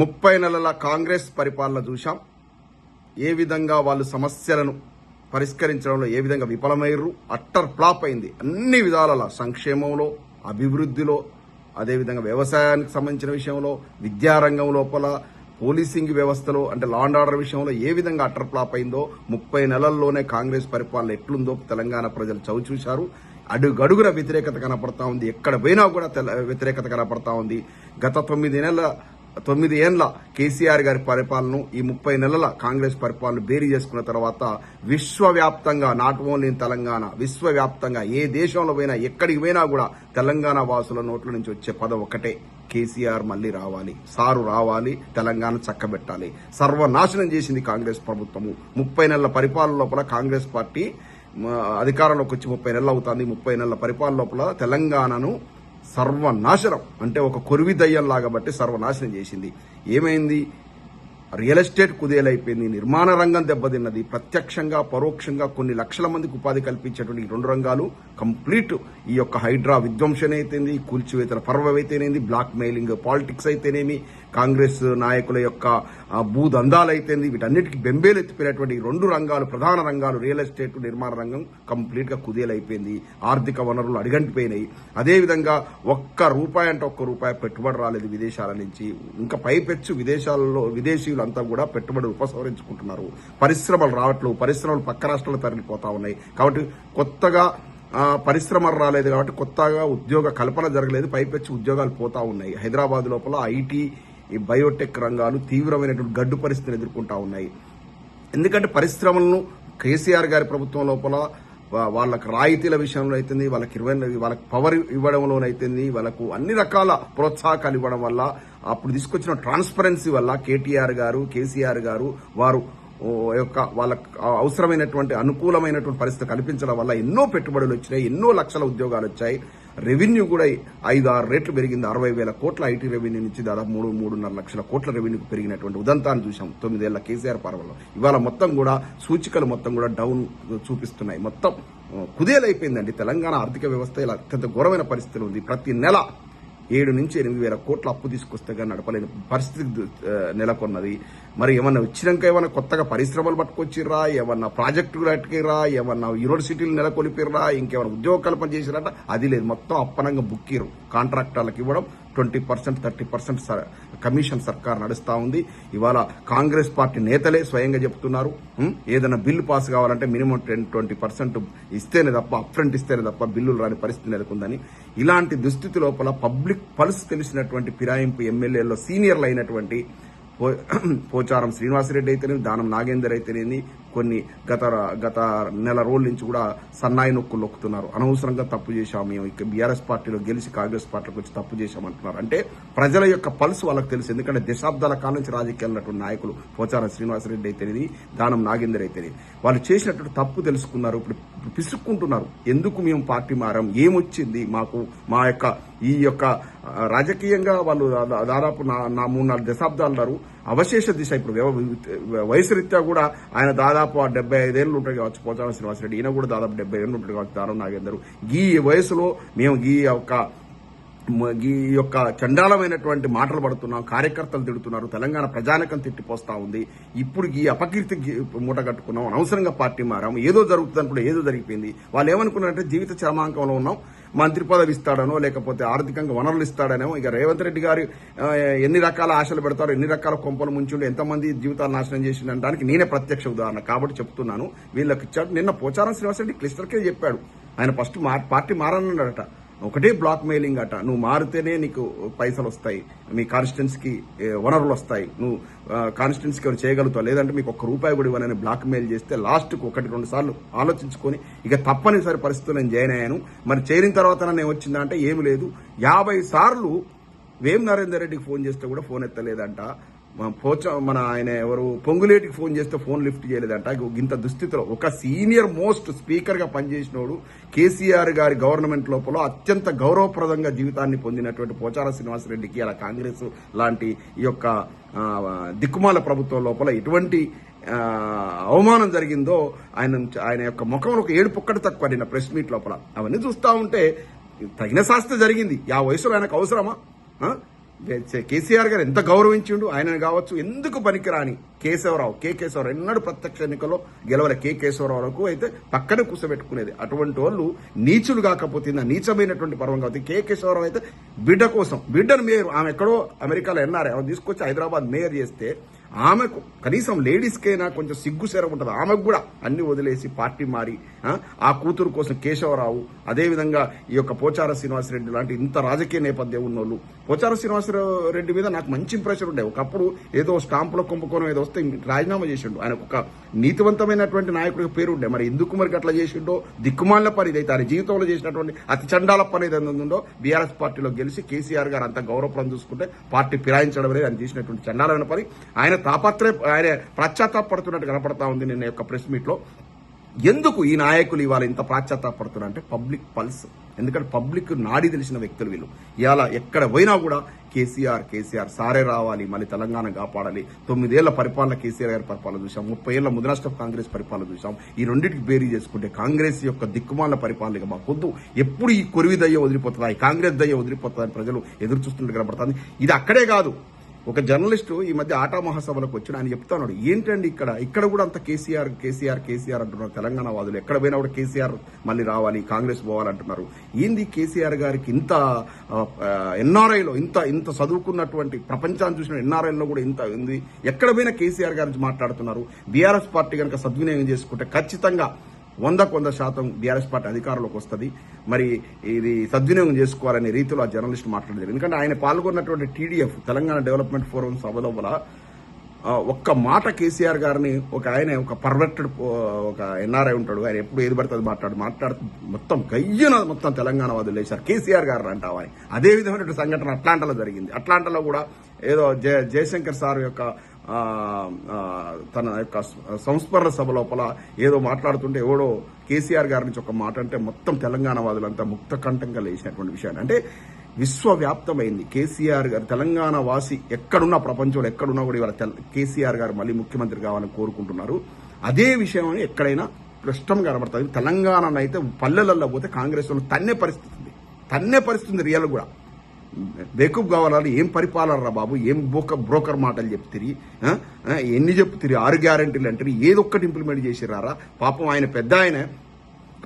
30 నెలల కాంగ్రెస్ పరిపాలన చూశాం. ఏ విధంగా వాళ్ళు సమస్యలను పరిష్కరించడంలో ఏ విధంగా విఫలమయ్యారు. అట్టర్ ఫ్లాప్ అయింది అన్ని విధాల సంక్షేమంలో, అభివృద్ధిలో, అదేవిధంగా వ్యవసాయానికి సంబంధించిన విషయంలో, విద్యారంగం లోపల, పోలీసింగ్ వ్యవస్థలో, అంటే లా అండ్ ఆర్డర్ విషయంలో ఏ విధంగా అట్టర్ ఫ్లాప్ అయిందో 30 నెలల్లోనే కాంగ్రెస్ పరిపాలన ఎట్లుందో తెలంగాణ ప్రజలు చవిచూశారు. అడుగడుగున వ్యతిరేకత కనపడతా ఉంది. ఎక్కడ పోయినా కూడా వ్యతిరేకత కనపడతా ఉంది. గత 9 ఏళ్ల కేసీఆర్ గారి పరిపాలన, ఈ 30 నెలల కాంగ్రెస్ పరిపాలన బేరీ చేసుకున్న తర్వాత విశ్వవ్యాప్తంగా, నాట్ ఓన్లీ ఇన్ తెలంగాణ, విశ్వవ్యాప్తంగా ఏ దేశంలో పోయినా, ఎక్కడికి పోయినా కూడా తెలంగాణ వాసుల నోట్ల నుంచి వచ్చే పదం ఒకటే, కేసీఆర్ మళ్లీ రావాలి, సారు రావాలి, తెలంగాణ చక్కబెట్టాలి. సర్వనాశనం చేసింది కాంగ్రెస్ ప్రభుత్వము. 30 నెలల పరిపాలన లోపల కాంగ్రెస్ పార్టీ అధికారంలోకి వచ్చి 30 నెలలు అవుతుంది. 30 నెలల పరిపాలన లోపల తెలంగాణను సర్వనాశనం, అంటే ఒక కొరివి దయ్యంలాగా బట్టి సర్వనాశనం చేసింది. ఏమైంది? రియల్ ఎస్టేట్ కుదేలైపోయింది, నిర్మాణ రంగం దెబ్బతిన్నది. ప్రత్యక్షంగా పరోక్షంగా కొన్ని లక్షల మందికి ఉపాధి కల్పించేటువంటి 2 రంగాలు కంప్లీట్ ఈ యొక్క హైడ్రా విధ్వంసన అయితేనేది, కూల్చివేతల పర్వం అయితేనేది, బ్లాక్ మెయిలింగ్ పాలిటిక్స్ అయితేనేమి, కాంగ్రెస్ నాయకుల యొక్క భూదందాలు అయితేంది, వీటన్నిటికీ బెంబేలు ఎత్తిపోయినటువంటి 2 రంగాలు, ప్రధాన రంగాలు, రియల్ ఎస్టేట్, నిర్మాణ రంగం కంప్లీట్ గా కుదేలైపోయింది. ఆర్థిక వనరులు అడిగంటిపోయినాయి. అదేవిధంగా ఒక్క రూపాయి పెట్టుబడి రాలేదు విదేశాల నుంచి. ఇంకా పైపెచ్చు విదేశీయులంతా కూడా పెట్టుబడి ఉపసంహరించుకుంటున్నారు. పరిశ్రమలు రావట్లేదు, పరిశ్రమలు పక్క రాష్ట్రాలు తరలిపోతా ఉన్నాయి. కాబట్టి కొత్తగా పరిశ్రమలు రాలేదు, కాబట్టి కొత్తగా ఉద్యోగ కల్పన జరగలేదు. పైపెచ్చు ఉద్యోగాలు పోతా ఉన్నాయి. హైదరాబాద్ లోపల ఐటీ, బయోటెక్ రంగాలు తీవ్రమైనటువంటి గడ్డు పరిస్థితిని ఎదుర్కొంటా ఉన్నాయి. ఎందుకంటే పరిశ్రమలను కేసీఆర్ గారి ప్రభుత్వం లోపల వాళ్ళకి రాయితీల విషయంలో అయితుంది, వాళ్ళకి పవర్ ఇవ్వడంలోనైతుంది, వాళ్ళకు అన్ని రకాల ప్రోత్సాహకాలు ఇవ్వడం వల్ల, అప్పుడు తీసుకొచ్చిన ట్రాన్స్పరెన్సీ వల్ల కేటీఆర్ గారు, కేసీఆర్ గారు వారు యొక్క వాళ్ళకు అవసరమైనటువంటి అనుకూలమైనటువంటి పరిస్థితి కల్పించడం వల్ల ఎన్నో పెట్టుబడులు వచ్చినాయి, ఎన్నో లక్షల ఉద్యోగాలు వచ్చాయి. రెవెన్యూ కూడా 5-6 రెట్లు పెరిగింది. 60,000 కోట్ల ఐటీ రెవెన్యూ నుంచి దాదాపు 3-3.5 లక్షల కోట్ల రెవెన్యూకి పెరిగినటువంటి ఉదంతాన్ని చూసాం 9 ఏళ్ల కేసీఆర్ పాలనలో. ఇవాళ మొత్తం కూడా సూచికలు మొత్తం కూడా డౌన్ చూపిస్తున్నాయి. మొత్తం కుదేలైపోయిందండి తెలంగాణ ఆర్థిక వ్యవస్థ. ఇలా అత్యంత ఘోరమైన పరిస్థితులు ఉంది. ప్రతి నెల 7-8 కోట్ల అప్పు తీసుకొస్తే కానీ నడపలేని పరిస్థితి నెలకొన్నది. మరి ఏమన్నా వచ్చినాక ఏమన్నా కొత్తగా పరిశ్రమలు పట్టుకొచ్చిర్రా, ఏమన్నా ప్రాజెక్టులు కట్టిర్రా, ఏమన్నా యూనివర్సిటీలు నెలకొల్పిర్రా, ఇంకేమన్నా ఉద్యోగ కల్పన చేసిరట? అది లేదు. మొత్తం అప్పనంగా బుక్కిరు. కాంట్రాక్టర్లకు ఇవ్వడం, 20%, 30% కమిషన్ సర్కార్ నడుస్తా ఉంది. ఇవాళ కాంగ్రెస్ పార్టీ నేతలే స్వయంగా చెప్తున్నారు, ఏదైనా బిల్లు పాస్ కావాలంటే మినిమం 10-20% ఇస్తేనే తప్ప, అప్ఫ్రంట్ ఇస్తేనే తప్ప బిల్లులు రాని పరిస్థితి నెలకొందని. ఇలాంటి దుస్థితి లోపల పబ్లిక్ పల్స్ తెలిసినటువంటి ఫిరాయింపు ఎమ్మెల్యేల్లో సీనియర్లు అయినటువంటి పోచారం శ్రీనివాసరెడ్డి అయితేనేమి, దానం నాగేందర్ అయితేనేమి, కొన్ని గత నెల రోజుల నుంచి కూడా సన్నాయి నొక్కులు నొక్కుతున్నారు. అనవసరంగా తప్పు చేశాము మేము, ఇక బీఆర్ఎస్ పార్టీలో గెలిచి కాంగ్రెస్ పార్టీలోకి వచ్చి తప్పు చేశామంటున్నారు. అంటే ప్రజల యొక్క పల్స్ వాళ్ళకి తెలుసు. ఎందుకంటే దశాబ్దాల కాలం నుంచి రాజకీయాలు నాయకులు పోచారం శ్రీనివాసరెడ్డి అయితేనేది, దానం నాగేందర్ అయితేనేది, వాళ్ళు చేసినటువంటి తప్పు తెలుసుకున్నారు. ఇప్పుడు పిసుక్కుంటున్నారు, ఎందుకు మేము పార్టీ మారాం, ఏమొచ్చింది మాకు, మా యొక్క ఈ యొక్క రాజకీయంగా వాళ్ళు దాదాపు 3-4 దశాబ్దాలు అవశేష దిశ. ఇప్పుడు వయసు రీత్యా కూడా ఆయన దాదాపు 75 ఏళ్ళు ఉంటాడు కావచ్చు పోచారం శ్రీనివాసరెడ్డి, ఈయన కూడా దాదాపు 70 ఏళ్ళు ఉంటాడు కావచ్చు దానం నాగేందర్. ఈ వయసులో మేము ఈ యొక్క చండాలమైనటువంటి మాటలు పడుతున్నాం, కార్యకర్తలు తిడుతున్నారు, తెలంగాణ ప్రజానికం తిట్టిపోస్తా ఉంది. ఇప్పుడు ఈ అపకీర్తి మూట కట్టుకున్నాం, అనవసరంగా పార్టీ మారాము, ఏదో జరుగుతుంది అనుకుంటే ఏదో జరిగిపోయింది. వాళ్ళు ఏమనుకున్నారంటే జీవిత చరమాంకంలో ఉన్నాం, మంత్రి పదవి ఇస్తాడనో లేకపోతే ఆర్థికంగా వనరులు ఇస్తాడనో. ఇక రేవంత్ రెడ్డి గారు ఎన్ని రకాల ఆశలు పెడతారో, ఎన్ని రకాల కొంపలు ముంచుండి ఎంతమంది జీవితాలు నాశనం చేసిండడానికి నేనే ప్రత్యక్ష ఉదాహరణ కాబట్టి చెప్తున్నాను. వీళ్ళకి ఇచ్చాడు. నిన్న పోచారం శ్రీనివాసరెడ్డి క్లిస్టర్కే చెప్పాడు, ఆయన ఫస్ట్ పార్టీ మారన్నాడట. ఒకటే బ్లాక్ మెయిలింగ్ అట, నువ్వు మారితేనే నీకు పైసలు వస్తాయి, మీ కాన్స్టిట్యున్సీకి వనరులు వస్తాయి, నువ్వు కాన్స్టిట్యున్సీకి ఎవరు చేయగలుగుతావు, లేదంటే మీకు ₹1 కూడా ఇవ్వనని బ్లాక్ మెయిల్ చేస్తే లాస్ట్కు 1-2 సార్లు ఆలోచించుకొని ఇక తప్పనిసరి పరిస్థితులు నేను జాయిన్ అయ్యాను. మరి చేరిన తర్వాత నేను వచ్చిందంటే ఏమి లేదు. 50 సార్లు వేం నరేందర్ రెడ్డికి ఫోన్ చేస్తే కూడా ఫోన్ ఎత్తలేదంట. మన ఆయన ఎవరు పొంగులేటికి ఫోన్ చేస్తే ఫోన్ లిఫ్ట్ చేయలేదంట. ఇంత దుస్థితిలో ఒక సీనియర్ మోస్ట్ స్పీకర్ గా పనిచేసినోడు, కేసీఆర్ గారి గవర్నమెంట్ లోపల అత్యంత గౌరవప్రదంగా జీవితాన్ని పొందినటువంటి పోచారం శ్రీనివాసరెడ్డికి అలా కాంగ్రెస్ లాంటి ఈ యొక్క దిక్కుమాల ప్రభుత్వం లోపల ఎటువంటి అవమానం జరిగిందో ఆయన యొక్క ముఖంలో ఒక ఏడుపు ఒక్కటి తక్కువ నిన్న ప్రెస్ మీట్ లోపల. అవన్నీ చూస్తా ఉంటే తగిన శాస్త్ర జరిగింది. ఆ వయసులో ఆయనకు అవసరమా? కేసీఆర్ గారు ఎంత గౌరవించిండు ఆయనను కావచ్చు. ఎందుకు పనికిరాని కేశవరావు, కేశవరావు ఎన్నడూ ప్రత్యక్ష ఎన్నికల్లో గెలవలే. కేశవరావుకు అయితే పక్కనే కూర్చోబెట్టుకునేది. అటువంటి వాళ్ళు నీచులు కాకపోతే నీచమైనటువంటి పర్వం కాబట్టి కేశవరావు అయితే బిడ్డ కోసం, బిడ్డను మేయర్, ఆమె ఎక్కడో అమెరికాలో ఎన్ఆర్ఐ ఆమె తీసుకొచ్చి హైదరాబాద్ మేయర్ చేస్తే ఆమెకు కనీసం లేడీస్కైనా కొంచెం సిగ్గుసేరం ఉంటుంది. ఆమెకు కూడా అన్ని వదిలేసి పార్టీ మారి ఆ కూతురు కోసం కేశవరావు, అదేవిధంగా ఈ యొక్క పోచారం శ్రీనివాసరెడ్డి లాంటి ఇంత రాజకీయ నేపథ్యం ఉన్నోళ్ళు. పోచారం శ్రీనివాసరెడ్డి మీద నాకు మంచి ఇంప్రెషన్ ఉండే. ఒకప్పుడు ఏదో స్టాంపుల కుంభకోణం ఏదో వస్తే రాజీనామా చేసిండు. ఆయనకు ఒక నీతివంతమైనటువంటి నాయకుడికి పేరు ఉండే. మరి ఎందుకు మరి అట్లా చేసిండో దిక్కుమాల పని ఇదైతే ఆయన జీవితంలో చేసినటువంటి అతి చండాల పని ఏదైతే ఉందో బీఆర్ఎస్ పార్టీలో గెలిచి కేసీఆర్ గారు అంత గౌరవం చూసుకుంటే పార్టీ ఫిరాయించడం అనేది ఆయన చేసినటువంటి చండాలమైన పని. ఆయన ఆయన పశ్చాత్తాపడుతున్నట్టు కనపడతా ఉంది నిన్న యొక్క ప్రెస్ మీట్ లో. ఎందుకు ఈ నాయకులు ఇవాళ ఇంత పశ్చాత్తాపడుతున్నారు అంటే పబ్లిక్ పల్స్. ఎందుకంటే పబ్లిక్ నాడి తెలిసిన వ్యక్తులు వీళ్ళు. ఇవాళ ఎక్కడ పోయినా కూడా కేసీఆర్ సారే రావాలి, మళ్ళీ తెలంగాణ కాపాడాలి. 9 ఏళ్ల పరిపాలన కేసీఆర్ గారి పరిపాలన చూసాం, 30 ఏళ్ల ముదరాష్ట్ర కాంగ్రెస్ పరిపాలన చూసాం. ఈ రెండింటికి బేరీ చేసుకుంటే కాంగ్రెస్ యొక్క దిక్కుమాల పరిపాలన మా పొద్దు ఎప్పుడు ఈ కొరివి దయ్య వదిలిపోతుందా, ఈ కాంగ్రెస్ దయ్య వదిలిపోతుందా అని ప్రజలు ఎదురు చూస్తుంటే కనపడుతుంది. ఇది అక్కడే కాదు. ఒక జర్నలిస్టు ఈ మధ్య ఆటా మహాసభలకు వచ్చి ఆయన చెప్తున్నాడు, ఏంటండి ఇక్కడ కూడా అంత కేసీఆర్ అంటున్నారు తెలంగాణ వాదులు. ఎక్కడ పోయినా కూడా కేసీఆర్ మళ్ళీ రావాలి, కాంగ్రెస్ పోవాలంటున్నారు. ఏంది కేసీఆర్ గారికి ఇంత ఎన్ఆర్ఐలో ఇంత చదువుకున్నటువంటి ప్రపంచాన్ని చూసిన ఎన్ఆర్ఐలో కూడా ఇంత ఉంది. ఎక్కడ పోయినా కేసీఆర్ గారి మాట్లాడుతున్నారు. బీఆర్ఎస్ పార్టీ కనుక సద్వినియోగం చేసుకుంటే ఖచ్చితంగా 100% బీఆర్ఎస్ పార్టీ అధికారంలోకి వస్తుంది. మరి ఇది సద్వినియోగం చేసుకోవాలనే రీతిలో ఆ జర్నలిస్ట్ మాట్లాడారు. ఎందుకంటే ఆయన పాల్గొన్నటువంటి టీడీఎఫ్ తెలంగాణ డెవలప్మెంట్ ఫోరం సభలో ఒక్క మాట కేసీఆర్ గారిని ఒక పర్వర్టెడ్ ఒక ఎన్ఆర్ఐ ఉంటాడు, ఆయన ఎప్పుడు ఏది పడితే అది మాట్లాడుతూ మొత్తం గయ్యన మొత్తం తెలంగాణ వాదులు లేచారు కేసీఆర్ గారు అంటావా అని. అదే విధమైన సంఘటన అట్లాంటాలో జరిగింది. అట్లాంటాలో కూడా ఏదో జయశంకర్ సార్ యొక్క తన యొక్క సంస్మరణ సభ లోపల ఏదో మాట్లాడుతుంటే ఎవడో కేసీఆర్ గారి నుంచి ఒక మాట అంటే మొత్తం తెలంగాణ వాదులంతా ముక్త కంఠంగా లేచినటువంటి విషయాన్ని. అంటే విశ్వవ్యాప్తమైంది కేసీఆర్ గారు. తెలంగాణ వాసి ఎక్కడున్నా, ప్రపంచంలో ఎక్కడున్నా కూడా ఇవాళ కేసీఆర్ గారు మళ్ళీ ముఖ్యమంత్రి కావాలని కోరుకుంటున్నారు. అదే విషయం ఎక్కడైనా స్పష్టంగా కనబడుతుంది. తెలంగాణనైతే పల్లెలలో పోతే కాంగ్రెస్ వాళ్ళు తన్నే పరిస్థితుంది రియల్ కూడా. బేకూప్ కావాలని ఏం పరిపాలన రా బాబు, ఏం బ్రోకర్ మాటలు చెప్తిరి, ఎన్ని చెప్తిరి, 6 గ్యారెంటీలు అంటే ఏదొక్కటి ఇంప్లిమెంట్ చేసిరారా. పాపం ఆయన పెద్ద ఆయన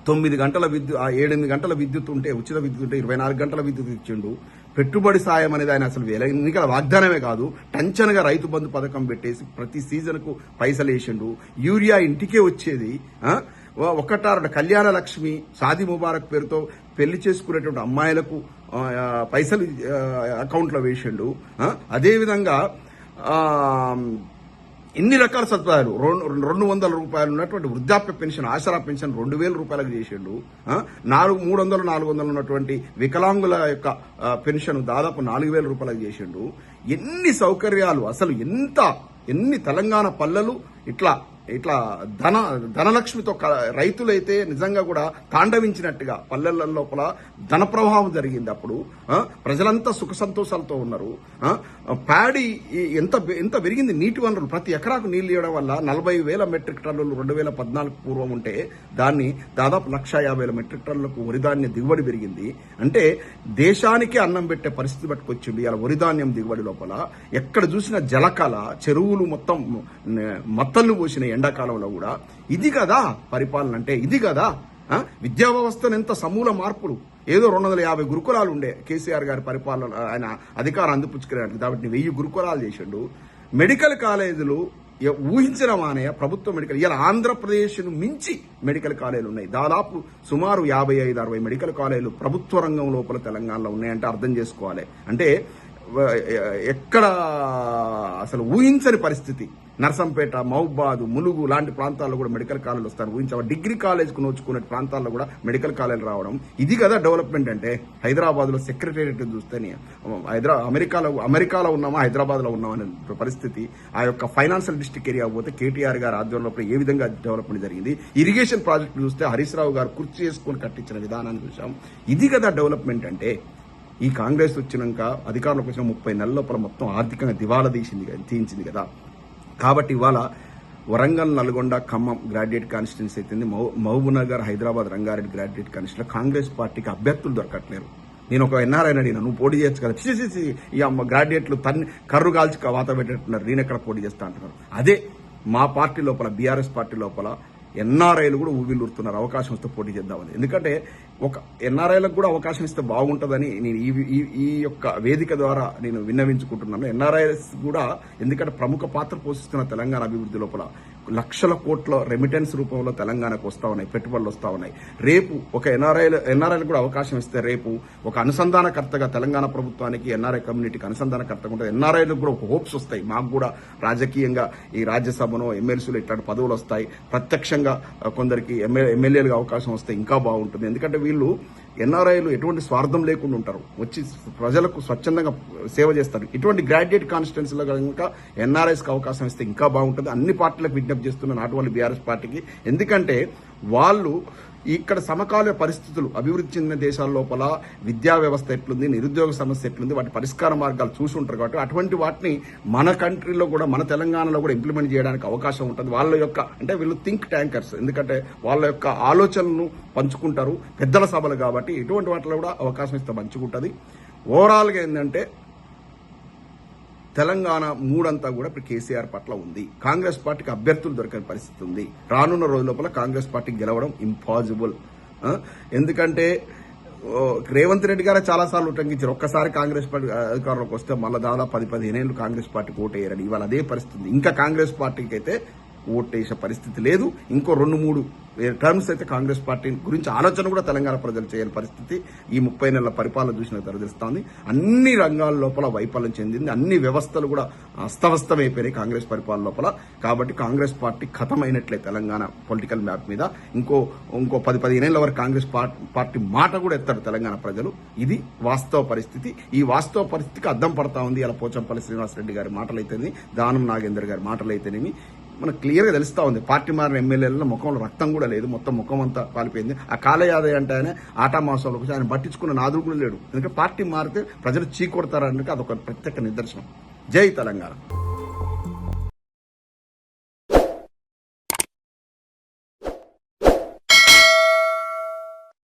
9 గంటల విద్యుత్, 8 గంటల విద్యుత్ ఉంటే, ఉచిత విద్యుత్ ఉంటే 24 గంటల విద్యుత్ ఇచ్చిండు. పెట్టుబడి సాయం అనేది ఆయన అసలు ఎన్నికల వాగ్దానమే కాదు, టంచనగా రైతు బంధు పథకం పెట్టేసి ప్రతి సీజన్ కు పైసలు వేసిండు. యూరియా ఇంటికే వచ్చేది. ఒకటారు కళ్యాణ లక్ష్మి, షాదీ ముబారక్ పేరుతో పెళ్లి చేసుకునేటువంటి అమ్మాయిలకు పైసలు అకౌంట్లో వేసిండు. అదేవిధంగా ఇన్ని రకాల సదుపాయాలు, 200 రూపాయలు ఉన్నటువంటి వృద్ధాప్య పెన్షన్, ఆసరా పెన్షన్ 2000 రూపాయలకు చేసిండు. 300, 400 ఉన్నటువంటి వికలాంగుల యొక్క పెన్షన్ దాదాపు 4000 రూపాయలకు చేసిండు. ఎన్ని సౌకర్యాలు, అసలు ఎన్ని తెలంగాణ పల్లెలు ఇట్లా ధనలక్ష్మితో రైతులైతే నిజంగా కూడా తాండవించినట్టుగా పల్లెల లోపల ధన ప్రవాహం జరిగింది. అప్పుడు ప్రజలంతా సుఖ సంతోషాలతో ఉన్నారు. ప్యాడీ ఎంత పెరిగింది, నీటి వనరులు ప్రతి ఎకరాకు నీళ్లు ఇవ్వడం వల్ల 40,000 మెట్రిక్ టన్నులు 2014 పూర్వం ఉంటే దాన్ని దాదాపు 150,000 మెట్రిక్ టన్నులకు వరిధాన్య దిగుబడి పెరిగింది. అంటే దేశానికే అన్నం పెట్టే పరిస్థితి పట్టుకొచ్చింది ఇలా వరిధాన్యం దిగుబడి లోపల. ఎక్కడ చూసినా జలకళ, చెరువులు మొత్తం మత్తళ్ళు పోసిన ఎండాకాలంలో కూడా. ఇది కదా పరిపాలన అంటే, ఇది కదా. విద్యా వ్యవస్థను ఎంత సమూల మార్పులు. ఏదో 250 గురుకులాలు ఉండే కేసీఆర్ గారి పరిపాలన, ఆయన అధికారం అందిపుచ్చుకునేది కాబట్టి 1000 గురుకులాలు చేసిండు. మెడికల్ కాలేజీలు ఊహించిన మానయ్య ప్రభుత్వ మెడికల్, ఇలా ఆంధ్రప్రదేశ్ ను మించి మెడికల్ కాలేజీలు ఉన్నాయి. దాదాపు సుమారు 55-60 మెడికల్ కాలేజీలు ప్రభుత్వ రంగం లోపల తెలంగాణలో ఉన్నాయంటే అర్థం చేసుకోవాలి. అంటే ఎక్కడ అసలు ఊహించని పరిస్థితి. నర్సంపేట, మహబూబాద్, ములుగు లాంటి ప్రాంతాల్లో కూడా మెడికల్ కాలేజీలు వస్తారు. ఊహించాలి. డిగ్రీ కాలేజ్కు నోచుకునే ప్రాంతాల్లో కూడా మెడికల్ కాలేజీలు రావడం. ఇది కదా డెవలప్మెంట్ అంటే. హైదరాబాద్ లో సెక్రటేరియట్ చూస్తేనే అమెరికాలో ఉన్నామా, హైదరాబాద్ లో ఉన్నామా అనే పరిస్థితి. ఆ యొక్క ఫైనాన్షియల్ డిస్ట్రిక్ట్ ఏరియా పోతే కేటీఆర్ గారు ఆధ్వర్యంలో ఏ విధంగా డెవలప్మెంట్ జరిగింది. ఇరిగేషన్ ప్రాజెక్టు చూస్తే హరీష్ రావు గారు కుర్చీ చేసుకుని కట్టించిన విధానాన్ని చూసాం. ఇది కదా డెవలప్మెంట్ అంటే. ఈ కాంగ్రెస్ వచ్చినాక అధికారంలోకి వచ్చిన 30 నెలల లోపల మొత్తం ఆర్థికంగా దివాలా తీయించింది కదా. కాబట్టి ఇవాళ వరంగల్, నల్గొండ, ఖమ్మం గ్రాడ్యుయేట్ కాన్స్టిట్యున్సీ అయితే, మహబూబ్నగర్, హైదరాబాద్, రంగారెడ్డి గ్రాడ్యుయేట్ కాన్స్టిట్యూన్సీలో కాంగ్రెస్ పార్టీకి అభ్యర్థులు దొరకట్లేరు. నేను ఒక ఎన్ఆర్ఐని అడిగినా, నువ్వు పోటీ చేయొచ్చు కదా, చి ఈ అమ్మ గ్రాడ్యుయేట్లు కర్రు కాల్చి వాత పెట్టేట్టున్నారు, నేను ఎక్కడ పోటీ చేస్తా అంటున్నారు. అదే మా పార్టీ లోపల, బీఆర్ఎస్ పార్టీ లోపల ఎన్ఆర్ఐలు కూడా ఊవిల్లురుతున్నారు అవకాశం వస్తే పోటీ చేద్దామని. ఎందుకంటే ఒక ఎన్ఆర్ఐలకు కూడా అవకాశం ఇస్తే బాగుంటుందని నేను ఈ యొక్క వేదిక ద్వారా నేను విన్నవించుకుంటున్నాను. ఎన్ఆర్ఐస్ కూడా ఎందుకంటే ప్రముఖ పాత్ర పోషిస్తున్న తెలంగాణ అభివృద్ధి లోపల లక్షల కోట్ల రెమిటెన్స్ రూపంలో తెలంగాణకు వస్తా ఉన్నాయి, పెట్టుబడులు వస్తా ఉన్నాయి. రేపు ఒక ఎన్ఆర్ఐలకు కూడా అవకాశం ఇస్తే రేపు ఒక అనుసంధానకర్తగా తెలంగాణ ప్రభుత్వానికి, ఎన్ఆర్ఐ కమ్యూనిటీకి అనుసంధానకర్తగా ఉంటుంది. ఎన్ఆర్ఐలకు కూడా ఒక హోప్స్ వస్తాయి, మాకు కూడా రాజకీయంగా ఈ రాజ్యసభలో ఎమ్మెల్సీలు ఇట్లాంటి పదవులు వస్తాయి, ప్రత్యక్షంగా కొందరికి ఎమ్మెల్యేలుగా అవకాశం వస్తే ఇంకా బాగుంటుంది. ఎందుకంటే వీళ్ళు ఎన్ఆర్ఐలు ఎటువంటి స్వార్థం లేకుండా ఉంటారు, వచ్చి ప్రజలకు స్వచ్ఛందంగా సేవ చేస్తారు. ఇటువంటి గ్రాడ్యుయేట్ కాన్స్టిట్యున్సీలో కనుక ఎన్ఆర్ఐస్కి అవకాశం ఇస్తే ఇంకా బాగుంటుంది. అన్ని పార్టీలకు విజ్ఞప్తి చేస్తున్న నాట్ ఓన్లీ బీఆర్ఎస్ పార్టీకి. ఎందుకంటే వాళ్ళు ఇక్కడ సమకాలీన పరిస్థితులు, అభివృద్ధి చెందిన దేశాల లోపల విద్యా వ్యవస్థ ఎట్లుంది, నిరుద్యోగ సమస్య ఎట్లుంది, వాటి పరిష్కార మార్గాలు చూసి ఉంటారు. కాబట్టి అటువంటి వాటిని మన కంట్రీలో కూడా, మన తెలంగాణలో కూడా ఇంప్లిమెంట్ చేయడానికి అవకాశం ఉంటుంది. వాళ్ళ యొక్క అంటే వీళ్ళు థింక్ ట్యాంకర్స్, ఎందుకంటే వాళ్ళ యొక్క ఆలోచనలను పంచుకుంటారు, పెద్దల సభలు కాబట్టి ఇటువంటి వాటిలో కూడా అవకాశం ఇస్తే మంచిగుంటుంది. ఓవరాల్గా ఏంటంటే తెలంగాణ మూడంతా కూడా ఇప్పుడు కేసీఆర్ పట్ల ఉంది. కాంగ్రెస్ పార్టీకి అభ్యర్థులు దొరకని పరిస్థితి ఉంది. రానున్న రోజుల లోపల కాంగ్రెస్ పార్టీకి గెలవడం ఇంపాసిబుల్. ఎందుకంటే రేవంత్ రెడ్డి గారే చాలాసార్లు ఉటంకించారు, ఒక్కసారి కాంగ్రెస్ పార్టీ అధికారంలోకి వస్తే మళ్ళీ దాదాపు 10-15 ఏళ్ళు కాంగ్రెస్ పార్టీకి ఓటేయరని. ఇవాళ అదే పరిస్థితి. ఇంకా కాంగ్రెస్ పార్టీకి అయితే ఓటేసే పరిస్థితి లేదు. ఇంకో 2-3 టర్మ్స్ అయితే కాంగ్రెస్ పార్టీ గురించి ఆలోచన కూడా తెలంగాణ ప్రజలు చేయని పరిస్థితి ఈ 30 నెలల పరిపాలన చూసిన తెలుస్తోంది. అన్ని రంగాల లోపల వైఫల్యం చెందింది, అన్ని వ్యవస్థలు కూడా అస్తవ్యస్తమైపోయినాయి కాంగ్రెస్ పరిపాలన లోపల. కాబట్టి కాంగ్రెస్ పార్టీ ఖతమైనట్లే తెలంగాణ పొలిటికల్ మ్యాప్ మీద. ఇంకో 10-15 ఏళ్ల వరకు కాంగ్రెస్ పార్టీ మాట కూడా ఎత్తారు తెలంగాణ ప్రజలు. ఇది వాస్తవ పరిస్థితి. ఈ వాస్తవ పరిస్థితికి అద్దం పడతా ఉంది ఇలా పోచంపల్లి శ్రీనివాసరెడ్డి గారి మాటలైతేనేమి, దానం నాగేందర్ గారి మాటలైతేనేమి. మనకు క్లియర్గా తెలుస్తా ఉంది, పార్టీ మారిన ఎమ్మెల్యేలలో ముఖంలో రక్తం కూడా లేదు, మొత్తం ముఖం అంతా కాలిపోయింది. ఆ కాలయాదయ్య అంటే ఆయన ఆటా మాసంలో ఆయన పట్టించుకున్న నాదుడు కూడా లేడు. ఎందుకంటే పార్టీ మారితే ప్రజలు చీకొడతారని అదొక ప్రత్యేక నిదర్శనం. జై తెలంగాణ.